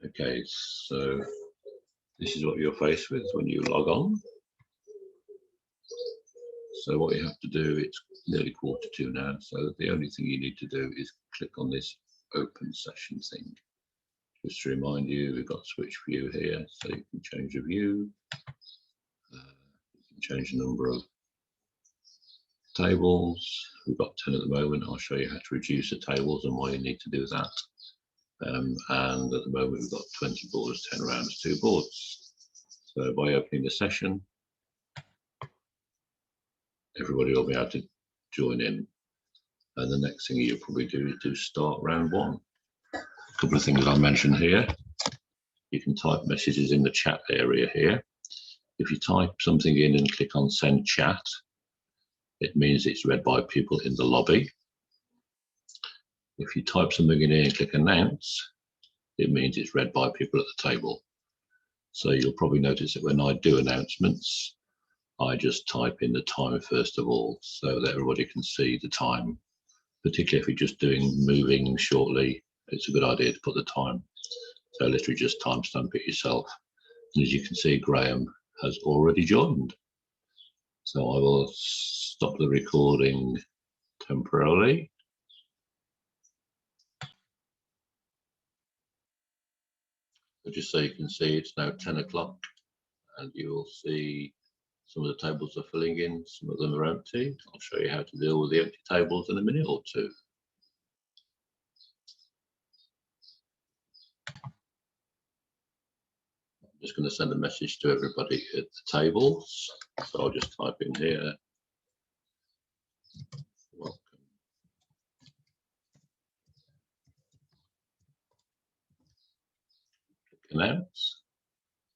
Okay, so this is what you're faced with when you log on. So what you have to do, it's nearly 1:45 now, so the only thing you need to do is click on this open session thing. Just to remind you, we've got switch view here, so you can change the view, you can change the number of tables. We've got 10 at the moment. I'll show you how to reduce the tables and why you need to do that. And at the moment we've got 20 boards, 10 rounds, 2 boards. So by opening the session, everybody will be able to join in. And the next thing you'll probably do is do start round 1. A couple of things I'll mention here. You can type messages in the chat area here. If you type something in and click on send chat, it means it's read by people in the lobby. If you type something in here and click announce, it means it's read by people at the table. So you'll probably notice that when I do announcements, I just type in the time first of all, so that everybody can see the time. Particularly if you're just doing moving shortly, it's a good idea to put the time. So literally just timestamp it yourself. And as you can see, Graham has already joined. So I will stop the recording temporarily. So just so you can see, it's now 10 o'clock and you will see some of the tables are filling in, some of them are empty. I'll show you how to deal with the empty tables in a minute or two. I'm just going to send a message to everybody at the tables. So I'll just type in here, welcome. Click announce.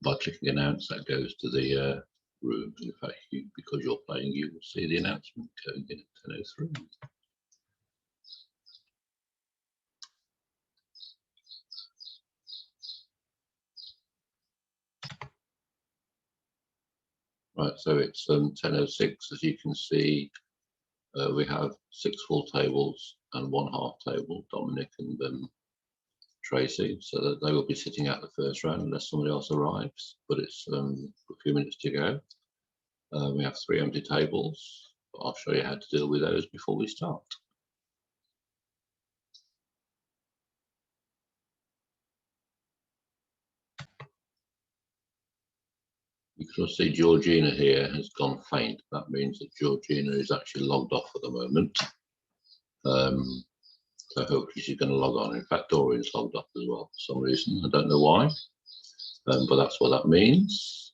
By clicking announce, that goes to the room. In fact, because you're playing, you will see the announcement going in at 10:03. Right, so it's 10:06. As you can see, we have 6 full tables and 1 half table, Dominic and Tracy, so that they will be sitting out the first round unless somebody else arrives, but it's a few minutes to go. We have 3 empty tables, but I'll show you how to deal with those before we start. You can see Georgina here has gone faint. That means that Georgina is actually logged off at the moment. So hopefully she's going to log on. In fact, Dorian's logged off as well for some reason. I don't know why, but that's what that means.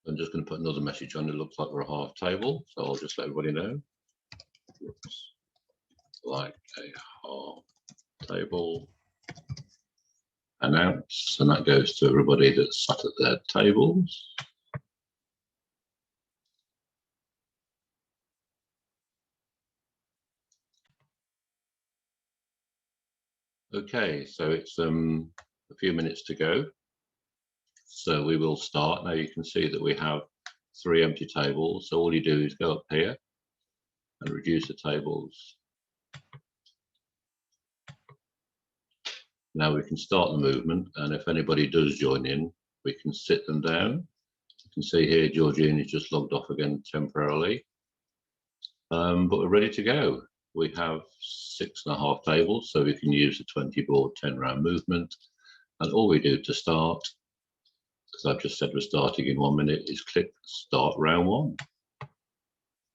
I'm just going to put another message on. It looks like we're a half table, so I'll just let everybody know. Looks like a half table. Announce, and that goes to everybody that's sat at their tables. Okay, so it's a few minutes to go. So we will start. Now you can see that we have 3 empty tables. So all you do is go up here and reduce the tables. Now we can start the movement, and if anybody does join in, we can sit them down. You can see here Georgine is just logged off again temporarily, but we're ready to go. We have 6.5 tables, so we can use the 20 board 10 round movement, and all we do to start, because I've just said we're starting in 1 minute, is click start round 1,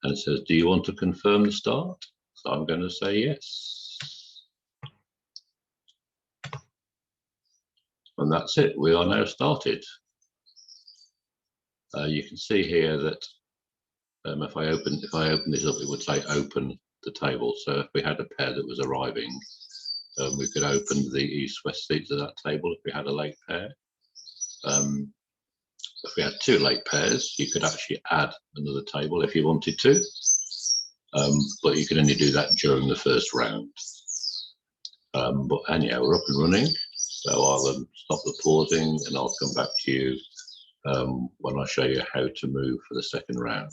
and it says, do you want to confirm the start? So I'm going to say yes. And that's it, we are now started. You can see here that if I open this up, it would say open the table. So if we had a pair that was arriving, we could open the east-west seats of that table if we had a late pair. If we had 2 late pairs, you could actually add another table if you wanted to, but you can only do that during the first round. But anyhow, we're up and running. So I'll stop the pausing and I'll come back to you when I show you how to move for the second round.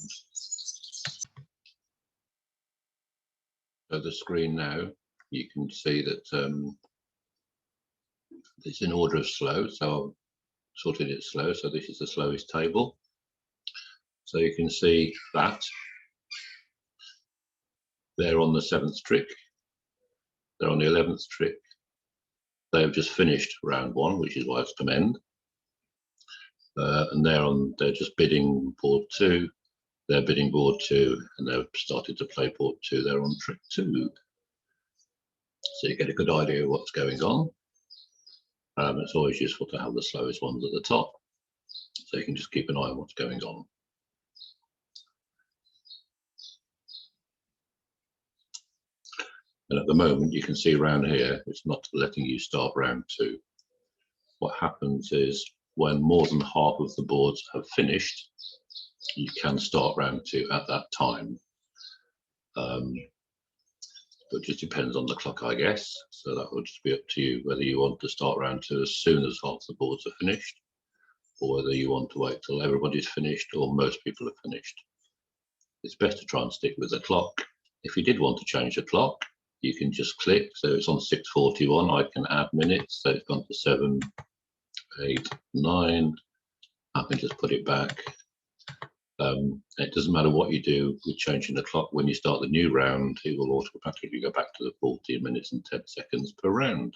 So the screen now, you can see that it's in order of slow. So I've sorted it slow. So this is the slowest table. So you can see that they're on the 7th trick. They're on the 11th trick. They have just finished round 1, which is why it's come end. And they're just bidding board 2. They're bidding board 2, and they've started to play board 2. They're on trick 2. So you get a good idea of what's going on. It's always useful to have the slowest ones at the top, so you can just keep an eye on what's going on. And at the moment, you can see around here, it's not letting you start round 2. What happens is when more than half of the boards have finished, you can start round 2 at that time. But it just depends on the clock, I guess. So that will just be up to you whether you want to start round 2 as soon as half the boards are finished, or whether you want to wait till everybody's finished or most people are finished. It's best to try and stick with the clock. If you did want to change the clock, you can just click. So it's on 6:41. I can add minutes. So it's gone to 7, 8, 9. I can just put it back. It doesn't matter what you do with changing the clock. When you start the new round, it will automatically go back to the 14 minutes and 10 seconds per round.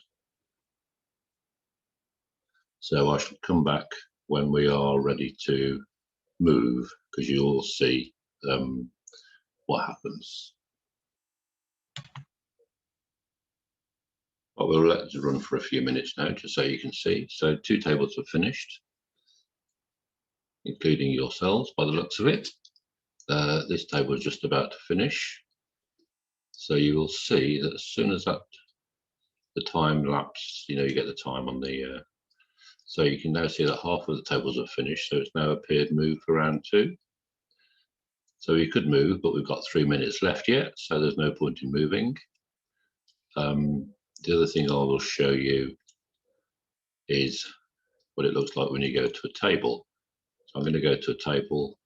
So I should come back when we are ready to move, because you'll see what happens. But we'll let it run for a few minutes now, just so you can see. So 2 tables are finished, including yourselves by the looks of it. This table is just about to finish. So you will see that as soon as the time lapse, you get the time on the, so you can now see that half of the tables are finished. So it's now appeared move for round 2. So we could move, but we've got 3 minutes left yet. So there's no point in moving. The other thing I will show you is what it looks like when you go to a table. So I'm going to go to a table.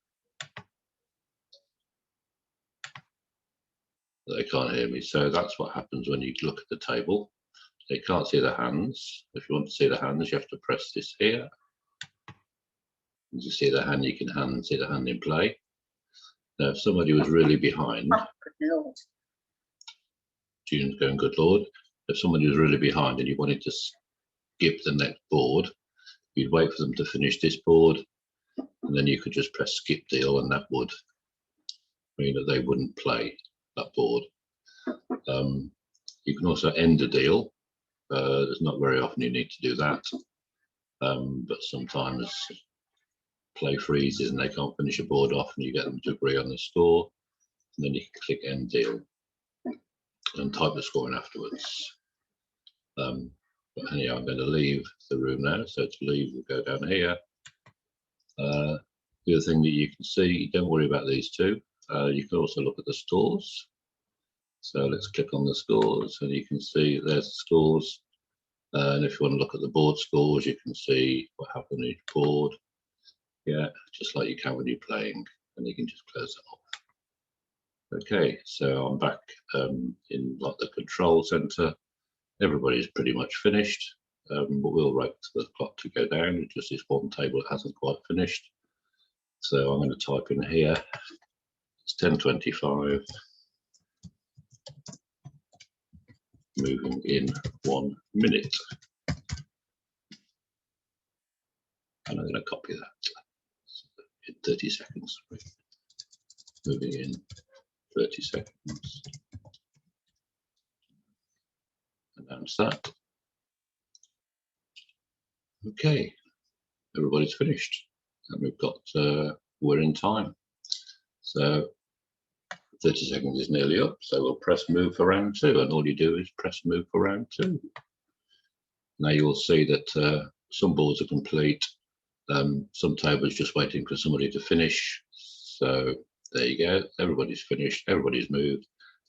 They can't hear me. So that's what happens when you look at the table. They can't see the hands. If you want to see the hands, you have to press this here. And to see the hand, you can see the hand in play. Now, if somebody was really behind, oh, good Lord. June's going, good Lord. If somebody was really behind and you wanted to skip the next board, you'd wait for them to finish this board, and then you could just press skip deal, and that would mean that they wouldn't play that board. You can also end a deal. There's not very often you need to do that, but sometimes play freezes and they can't finish a board off, and you get them to agree on the score, and then you can click end deal and type the score in afterwards. But anyhow, I'm going to leave the room now. So to leave, we'll go down here. The other thing that you can see, don't worry about these 2. You can also look at the scores. So let's click on the scores, and you can see there's the scores. And if you want to look at the board scores, you can see what happened on each board. Yeah, just like you can when you're playing, and you can just close it off. Okay, so I'm back in like the control center. Everybody's pretty much finished, but we'll wait for the clock to go down. It's just this one table that hasn't quite finished. So I'm going to type in here, it's 10:25, moving in 1 minute. And I'm going to copy that in 30 seconds. Moving in 30 seconds. Announce that. Okay, everybody's finished, and we've got we're in time. So 30 seconds is nearly up, so we'll press move for round 2, and all you do is press move for round 2. Now you'll see that some boards are complete, some tables just waiting for somebody to finish. So there you go, everybody's finished, everybody's moved,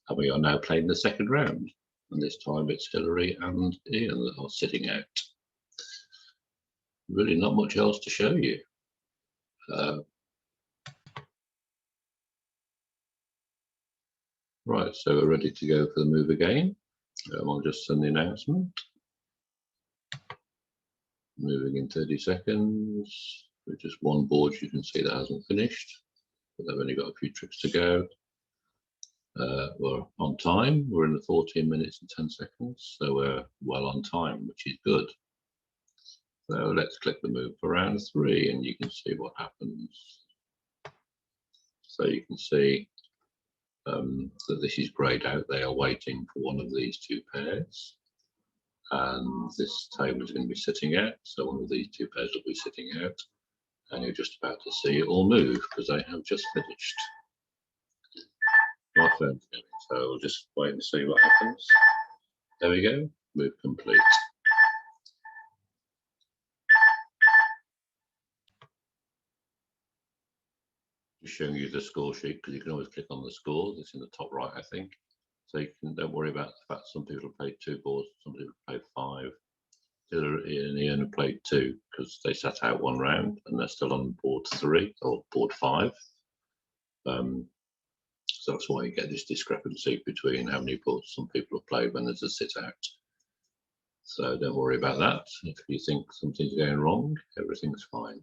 and we are now playing the second round. And this time it's Hillary and Ian that are sitting out. Really not much else to show you. Right, so we're ready to go for the move again. I'll just send the announcement. Moving in 30 seconds. With just one board you can see that hasn't finished, but they've only got a few tricks to go. We're on time. We're in the 14 minutes and 10 seconds, so we're well on time, which is good. So let's click the move for round 3 and you can see what happens. So you can see that this is greyed out. They are waiting for one of these 2 pairs. And this table is going to be sitting out. So one of these 2 pairs will be sitting out. And you're just about to see it all move because they have just finished. My phone's going, so we'll just wait and see what happens. There we go, move complete. Just showing you the score sheet because you can always click on the scores. It's in the top right, I think. So you can, don't worry about the fact some people have played 2 boards, some people have played 5. Ian have played 2 because they sat out 1 round and they're still on board 3 or board 5. So that's why you get this discrepancy between how many boards some people have played when there's a sit out. So don't worry about that. If you think something's going wrong, everything's fine.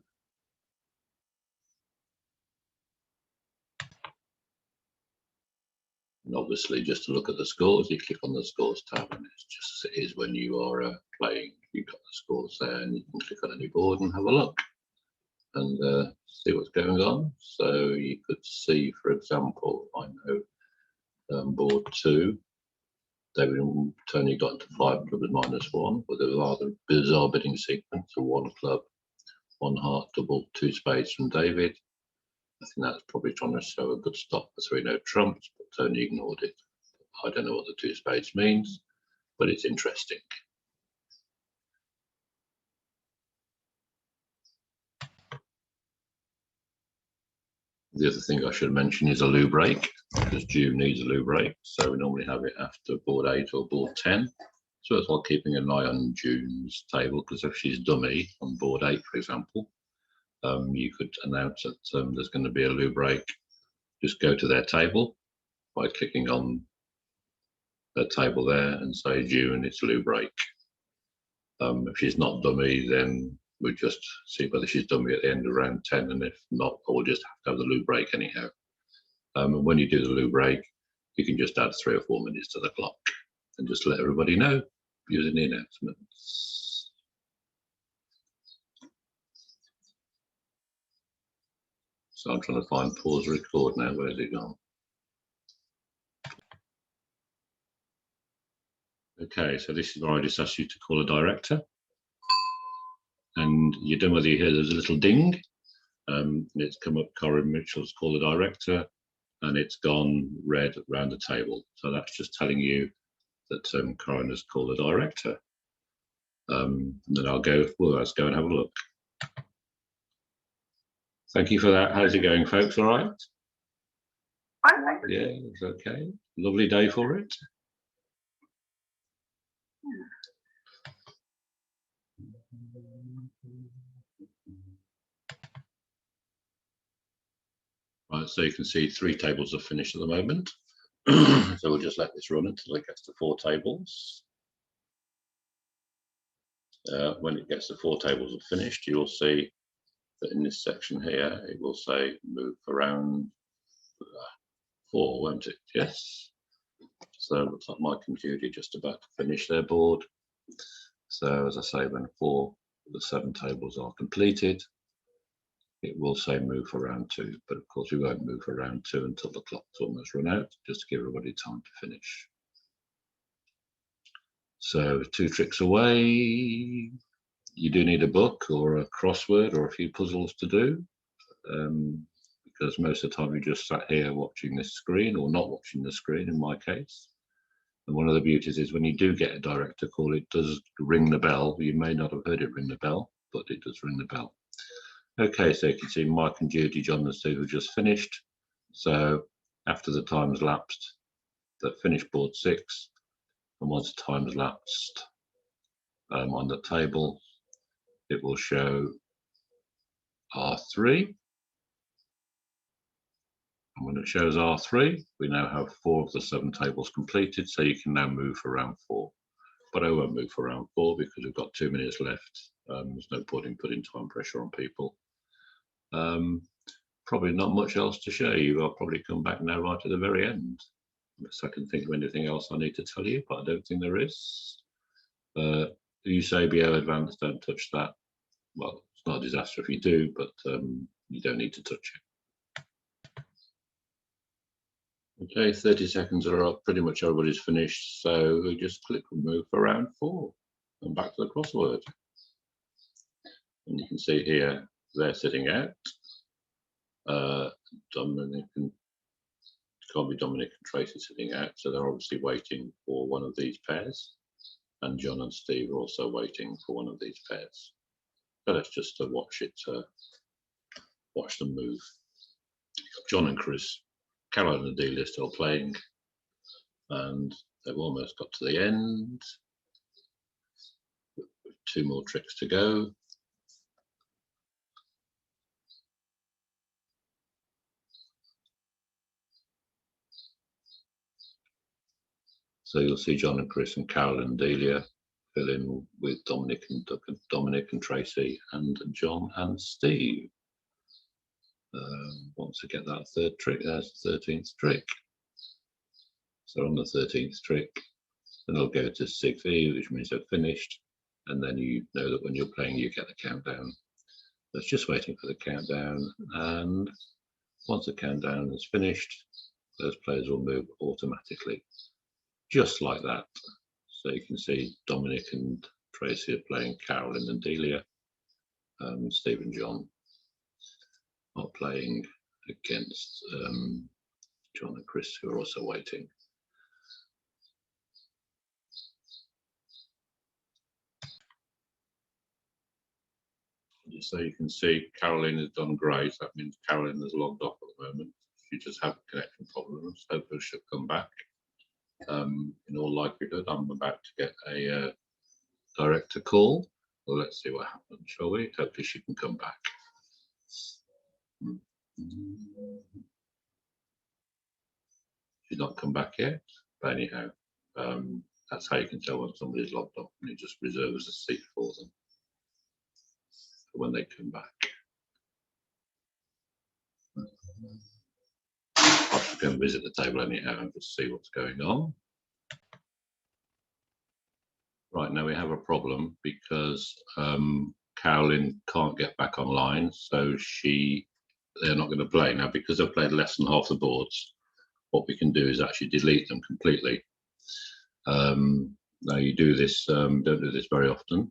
And obviously, just to look at the scores, you click on the scores tab, and it's just as it is when you are playing. You've got the scores there, and you can click on any board and have a look and see what's going on. So you could see, for example, I know board 2, David and Tony got into 5 club with -1, but there was a rather bizarre bidding sequence of 1 club, 1 heart, double, 2 spades from David. I think that's probably trying to show a good stop for 3 no trumps, but Tony ignored it. I don't know what the 2 spades means, but it's interesting. The other thing I should mention is a loo break, because June needs a loo break. So we normally have it after board 8 or board 10. So it's while keeping an eye on June's table, because if she's dummy on board 8, for example, you could announce that there's going to be a loo break. Just go to their table by clicking on their table there and say, June, it's a loo break. If she's not dummy, then we just see whether she's dummy at the end of round 10, and if not, we'll just have to have the loo break anyhow. And when you do the loo break, you can just add 3 or 4 minutes to the clock and just let everybody know using the announcements. So I'm trying to find pause record now. Where's it gone? Okay, so this is where I just asked you to call a director. And you don't know whether you hear there's a little ding. And it's come up, Corinne Mitchell's call a director, and it's gone red around the table. So that's just telling you that Corinne has called a director. And then I'll go, well, let's go and have a look. Thank you for that. How's it going, folks? All right? Yeah, it's okay. Lovely day for it. Right, so you can see 3 tables are finished at the moment. So we'll just let this run until it gets to 4 tables. When it gets to 4 tables are finished, you'll see that in this section here, it will say move around 4, won't it? Yes. So it looks like Mike and Judy just about to finish their board. So as I say, when 4 of the 7 tables are completed, it will say move for round 2, but of course we won't move for round 2 until the clock's almost run out, just to give everybody time to finish. So 2 tricks away. You do need a book or a crossword or a few puzzles to do, because most of the time you just sat here watching this screen or not watching the screen in my case. And one of the beauties is when you do get a director call, it does ring the bell. You may not have heard it ring the bell, but it does ring the bell. Okay, so you can see Mike and Judy, John and Steve have just finished. So after the time's lapsed, they've finished board 6. And once time's lapsed on the table, it will show R3. And When it shows R3, we now have 4 of the 7 tables completed, so you can now move for round 4. But I won't move for round 4 because we've got 2 minutes left. There's no point in putting time pressure on people. Probably not much else to show you. I'll probably come back now right at the very end, unless I can think of anything else I need to tell you, but I don't think there is. Use ABO Advanced, don't touch that. Well, it's not a disaster if you do, but you don't need to touch it. Okay, 30 seconds are up. Pretty much everybody's finished, so we just click remove for round 4 and back to the crossword. And you can see here they're sitting out. Dominic and can't be Dominic and Tracy sitting out, so they're obviously waiting for one of these pairs. And John and Steve are also waiting for one of these pairs. So let's just watch them move. John and Chris, Caroline and Delia still playing, and they've almost got to the end. 2 more tricks to go. So you'll see John and Chris and Caroline and Delia fill in with Dominic and Tracy and John and Steve. Once I get that 3rd trick, there's the 13th trick. So on the 13th trick, then I'll go to 6E, which means they're finished. And then you know that when you're playing, you get the countdown. So it's just waiting for the countdown. And once the countdown is finished, those players will move automatically, just like that. So you can see Dominic and Tracy are playing Caroline and Delia. Steve and John are playing against John and Chris, who are also waiting. So you can see Caroline has done great. That means Caroline is logged off at the moment. She just had connection problems. Hopefully she'll come back. In all likelihood, I'm about to get a director call. Well, let's see what happens, shall we? Hopefully she can come back. She's not come back yet, but anyhow, that's how you can tell when somebody's logged off, and it just reserves a seat for them when they come back. I should go and visit the table anyhow and just see what's going on. Right, now we have a problem because Caroline can't get back online, so they're not going to play. Now, because they've played less than half the boards, what we can do is actually delete them completely. Now you do this, don't do this very often,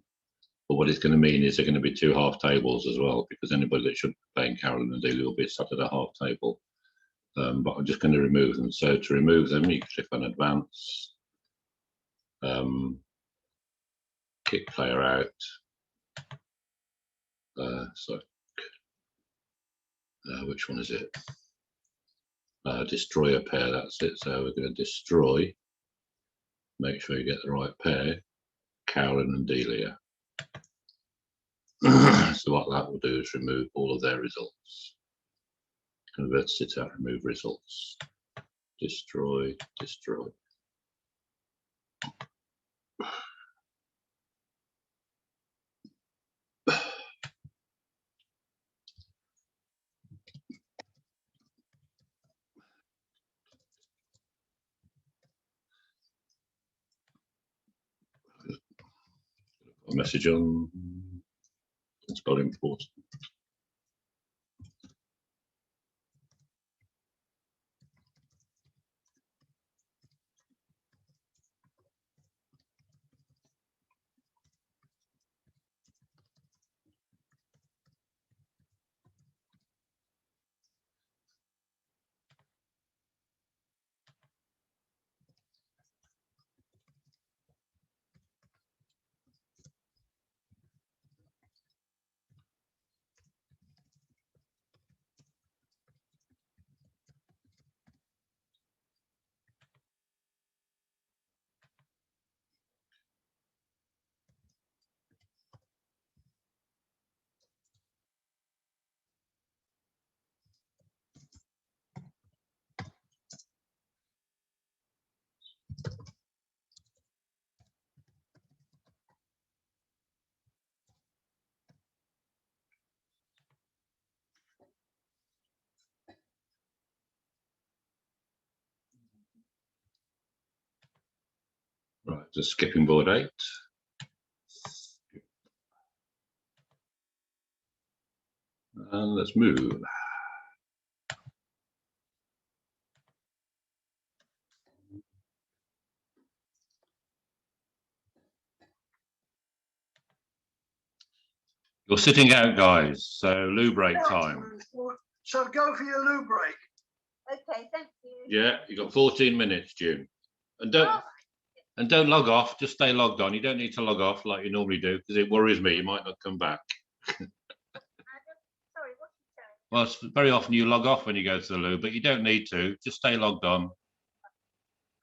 but what it's going to mean is they're going to be 2 half tables as well, because anybody that should be playing Caroline and Delia will be sat at a half table. But I'm just going to remove them. So to remove them, you click on Advance, kick player out. Which one is it? Destroy a pair, that's it. So we're going to destroy, make sure you get the right pair, Caroline and Delia. So what that will do is remove all of their results. Convert it out, remove results. Destroy, destroy. A message on, it's not important. Right, just skipping board 8. And let's move. You're sitting out, guys, so loo break time. So go for your loo break. Okay, thank you. Yeah, you've got 14 minutes, June. And don't log off, just stay logged on. You don't need to log off like you normally do, because it worries me you might not come back. Sorry, what are you saying? Well, very often you log off when you go to the loo, but you don't need to. Just stay logged on.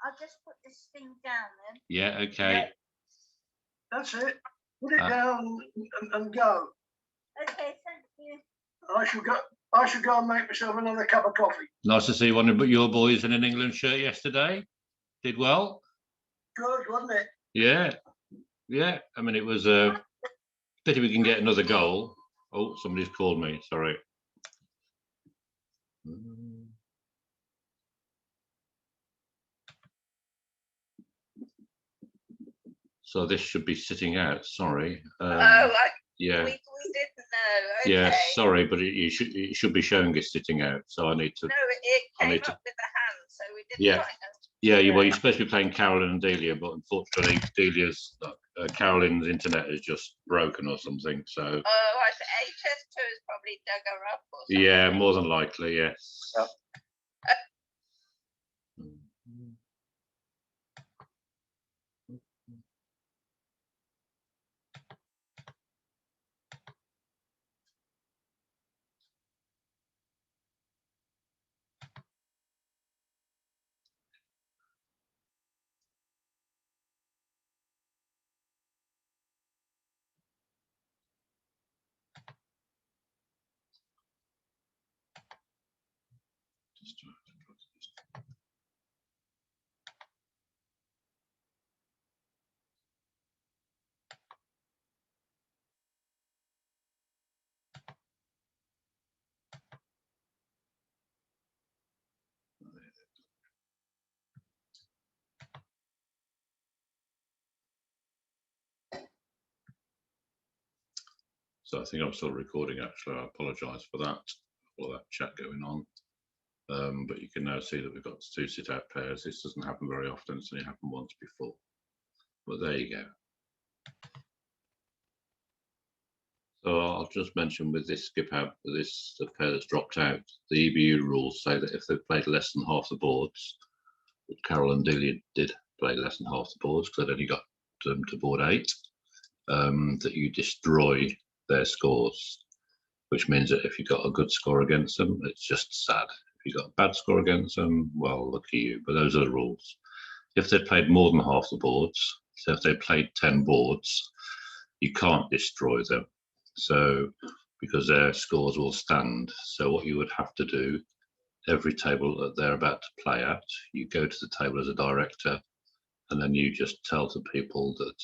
I'll just put this thing down then. Yeah, okay. Yeah. That's it. Put it down and go. Okay, thank you. I shall go and make myself another cup of coffee. Nice to see one of your boys in an England shirt yesterday. Did well. Good, wasn't it? Yeah, yeah. I mean, it was a pity we can get another goal. Oh, somebody's called me. Sorry. So this should be sitting out. Sorry. Yeah. We didn't know. Okay. Yeah, sorry, but it should be showing us sitting out. So I need to. No, it came up with the hand, so we didn't. Yeah. Quite know. Yeah, well, you're supposed to be playing Carolyn and Delia, but unfortunately, Delia's Carolyn's internet is just broken or something. So. Oh, I see. HS2 has probably dug her up or something. Yeah, more than likely, yes. Yep. So I think I'm still recording, actually. I apologise for that, all that chat going on. But you can now see that we've got 2 sit-out pairs. This doesn't happen very often. It's only happened once before. But there you go. So I'll just mention with this skip out, this pair that's dropped out, the EBU rules say that if they've played less than half the boards, which Carol and Delia did play less than half the boards because they'd only got them to board 8, that you destroy their scores, which means that if you got a good score against them, it's just sad. If you got a bad score against them, well, lucky you, but those are the rules. If they played more than half the boards, so if they played 10 boards, you can't destroy them. So, because their scores will stand. So what you would have to do, every table that they're about to play at, you go to the table as a director, and then you just tell the people that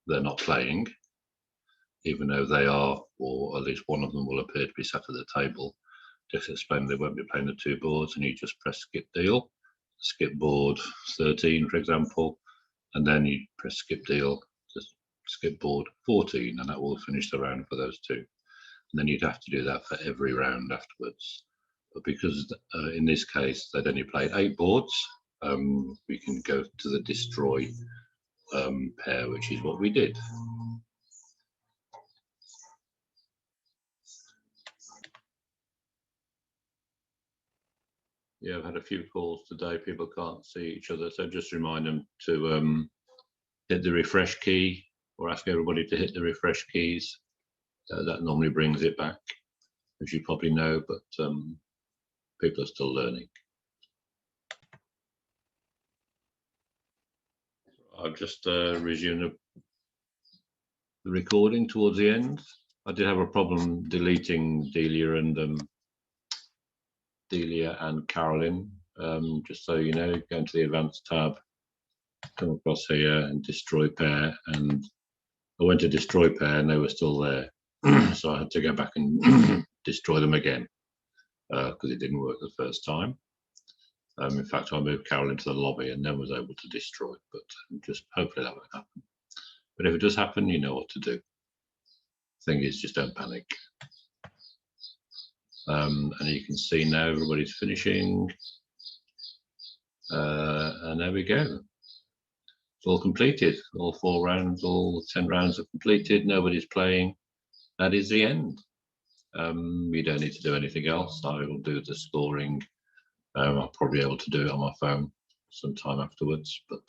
they're not playing, even though they are, or at least one of them will appear to be sat at the table. Just explain they won't be playing the 2 boards, and you just press skip deal, skip board 13, for example, and then you press skip deal, just skip board 14, and that will finish the round for those 2. And then you'd have to do that for every round afterwards. But because in this case they'd only played 8 boards, we can go to the destroy pair, which is what we did. Yeah, I've had a few calls today. People can't see each other, so just remind them to hit the refresh key, or ask everybody to hit the refresh keys. That normally brings it back, as you probably know, but people are still learning. I've just resumed the recording towards the end. I did have a problem deleting Delia and Carolyn. Just so you know, go into the advanced tab, come across here and destroy pair, and I went to destroy pair and they were still there. So I had to go back and destroy them again because it didn't work the first time. In fact, I moved Carol into the lobby and then was able to destroy it, but just hopefully that won't happen. But if it does happen, you know what to do. Thing is, just don't panic. And you can see now everybody's finishing. And there we go. It's all completed. All 4 rounds, all 10 rounds are completed. Nobody's playing. That is the end. You don't need to do anything else. I will do the scoring. I'll probably be able to do it on my phone sometime afterwards, but